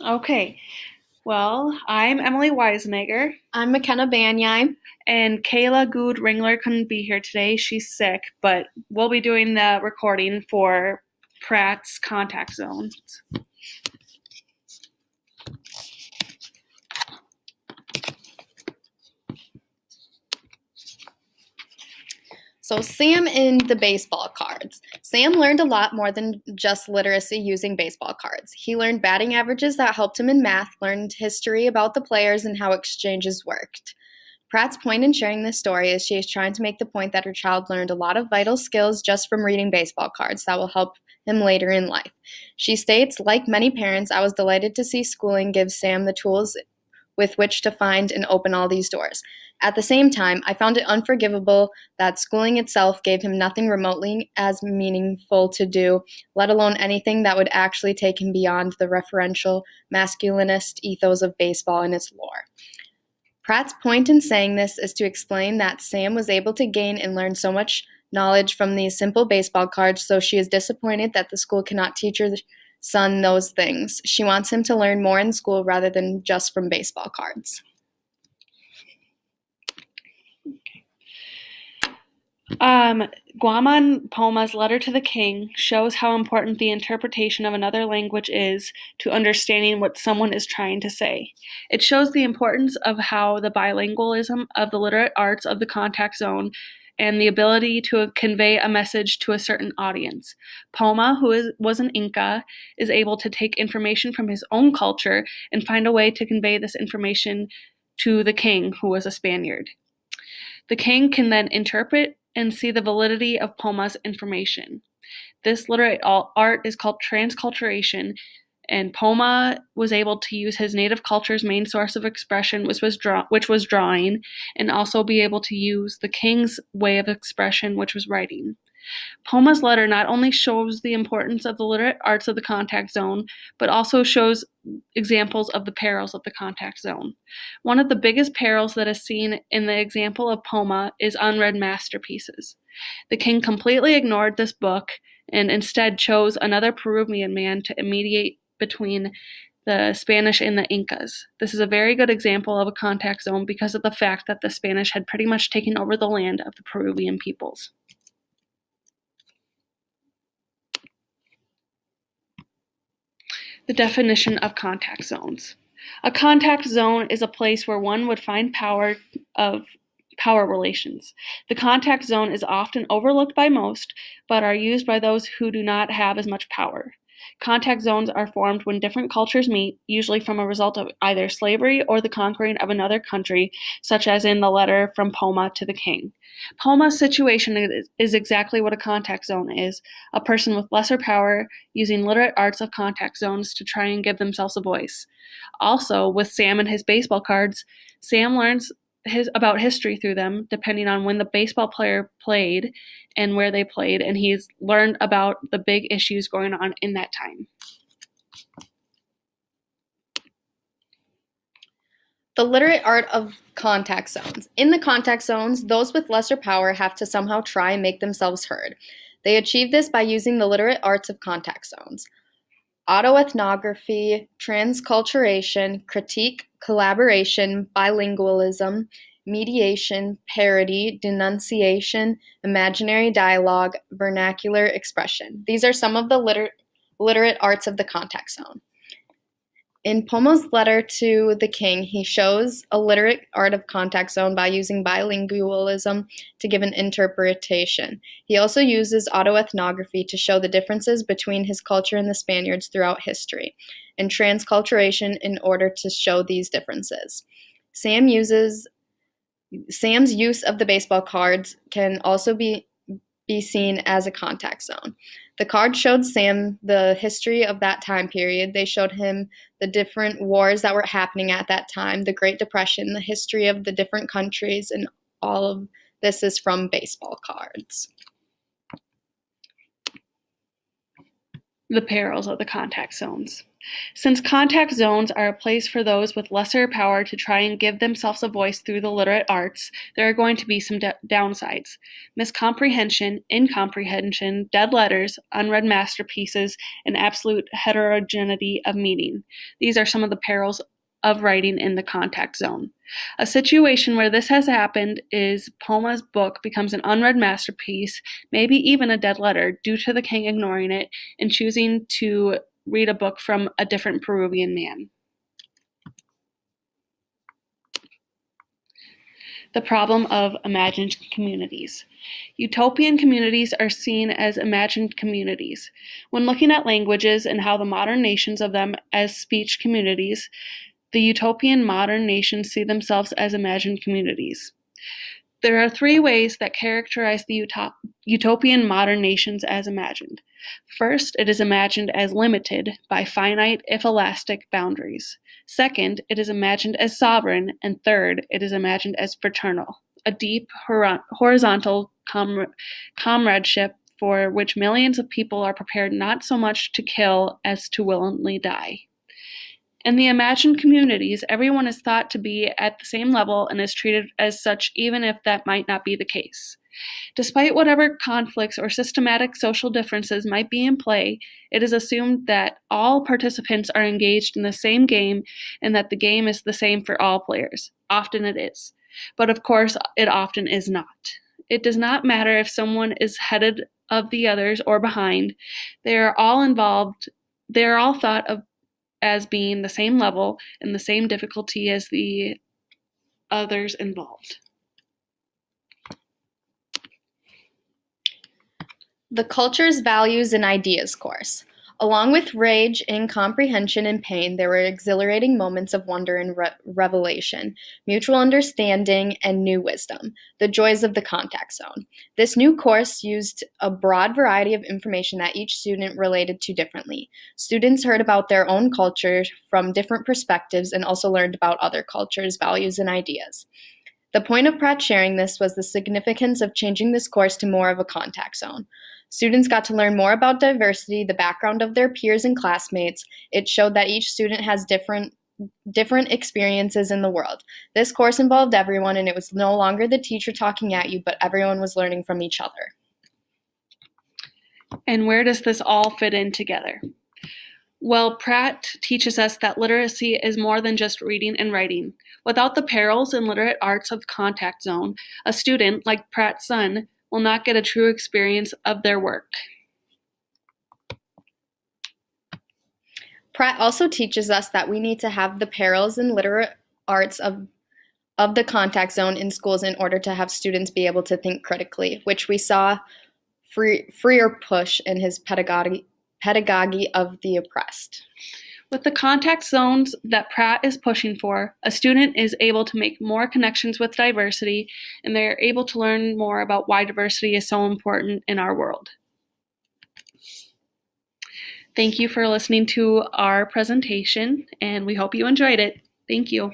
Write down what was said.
Okay. Well, I'm Emily Weisenegger, I'm McKenna Banyai. and Kayla Good Ringler couldn't be here today. She's sick, but we'll be doing the recording for Pratt's contact zones. So Sam in the baseball cards. Sam learned a lot more than just literacy using baseball cards. He learned batting averages that helped him in math, learned history about the players and how exchanges worked. Pratt's point in sharing this story is she is trying to make the point that her child learned a lot of vital skills just from reading baseball cards that will help him later in life. She states, like many parents, I was delighted to see schooling give Sam the tools with which to find and open all these doors. At the same time, I found it unforgivable that schooling itself gave him nothing remotely as meaningful to do, let alone anything that would actually take him beyond the referential masculinist ethos of baseball and its lore. Pratt's point in saying this is to explain that Sam was able to gain and learn so much knowledge from these simple baseball cards, so she is disappointed that the school cannot teach her son those things. She wants him to learn more in school rather than just from baseball cards. Guaman Poma's letter to the king shows how important the interpretation of another language is to understanding what someone is trying to say. It shows the importance of how the bilingualism of the literate arts of the contact zone and the ability to convey a message to a certain audience. Poma, who was an Inca, is able to take information from his own culture and find a way to convey this information to the king, who was a Spaniard. The king can then interpret and see the validity of Poma's information. This literate art is called transculturation, and Poma was able to use his native culture's main source of expression, which was drawing, and also be able to use the king's way of expression, which was writing. Poma's letter not only shows the importance of the literate arts of the contact zone, but also shows examples of the perils of the contact zone. One of the biggest perils that is seen in the example of Poma is unread masterpieces. The king completely ignored this book and instead chose another Peruvian man to mediate between the Spanish and the Incas. This is a very good example of a contact zone because of the fact that the Spanish had pretty much taken over the land of the Peruvian peoples. The definition of contact zones. A contact zone is a place where one would find power relations. The contact zone is often overlooked by most, but are used by those who do not have as much power. Contact zones are formed when different cultures meet, usually from a result of either slavery or the conquering of another country, such as in the letter from Poma to the king. Poma's situation is exactly what a contact zone is, a person with lesser power using literate arts of contact zones to try and give themselves a voice. Also, with Sam and his baseball cards, Sam learns about history through them, depending on when the baseball player played and where they played, and he's learned about the big issues going on in that time. The literate art of contact zones. In the contact zones, those with lesser power have to somehow try and make themselves heard. They achieve this by using the literate arts of contact zones. Autoethnography, transculturation, critique, collaboration, bilingualism, mediation, parody, denunciation, imaginary dialogue, vernacular expression. These are some of the literate arts of the contact zone. In Pomo's letter to the king, he shows a literate art of contact zone by using bilingualism to give an interpretation. He also uses autoethnography to show the differences between his culture and the Spaniards throughout history, and transculturation in order to show these differences. Sam's use of the baseball cards can also be seen as a contact zone. The card showed Sam the history of that time period. They showed him the different wars that were happening at that time, the Great Depression, the history of the different countries, and all of this is from baseball cards. The perils of the contact zones. Since contact zones are a place for those with lesser power to try and give themselves a voice through the literate arts, there are going to be some downsides. Miscomprehension, incomprehension, dead letters, unread masterpieces, and absolute heterogeneity of meaning. These are some of the perils of writing in the contact zone. A situation where this has happened is Poma's book becomes an unread masterpiece, maybe even a dead letter, due to the king ignoring it and choosing to read a book from a different Peruvian man. The problem of imagined communities. Utopian communities are seen as imagined communities. When looking at languages and how the modern nations of them as speech communities, the utopian modern nations see themselves as imagined communities. There are 3 ways that characterize the utopian modern nations as imagined. First, it is imagined as limited by finite, if elastic, boundaries. Second, it is imagined as sovereign. And third, it is imagined as fraternal, a deep, horizontal comradeship for which millions of people are prepared not so much to kill as to willingly die. In the imagined communities, everyone is thought to be at the same level and is treated as such even if that might not be the case. Despite whatever conflicts or systematic social differences might be in play, it is assumed that all participants are engaged in the same game and that the game is the same for all players. Often it is. But of course, it often is not. It does not matter if someone is headed of the others or behind. They are all involved. They are all thought of as being the same level and the same difficulty as the others involved. The Cultures, Values, and Ideas course. Along with rage, incomprehension, and pain, there were exhilarating moments of wonder and revelation, mutual understanding, and new wisdom, the joys of the contact zone. This new course used a broad variety of information that each student related to differently. Students heard about their own culture from different perspectives and also learned about other cultures, values, and ideas. The point of Pratt sharing this was the significance of changing this course to more of a contact zone. Students got to learn more about diversity, the background of their peers and classmates. It showed that each student has different experiences in the world. This course involved everyone, and it was no longer the teacher talking at you, but everyone was learning from each other. And where does this all fit in together? Well, Pratt teaches us that literacy is more than just reading and writing. Without the perils and literate arts of contact zone, a student, like Pratt's son, will not get a true experience of their work. Pratt also teaches us that we need to have the perils and literate arts of the contact zone in schools in order to have students be able to think critically, which we saw freer push in his pedagogy of the oppressed. With the contact zones that Pratt is pushing for, a student is able to make more connections with diversity, and they are able to learn more about why diversity is so important in our world. Thank you for listening to our presentation, and we hope you enjoyed it. Thank you.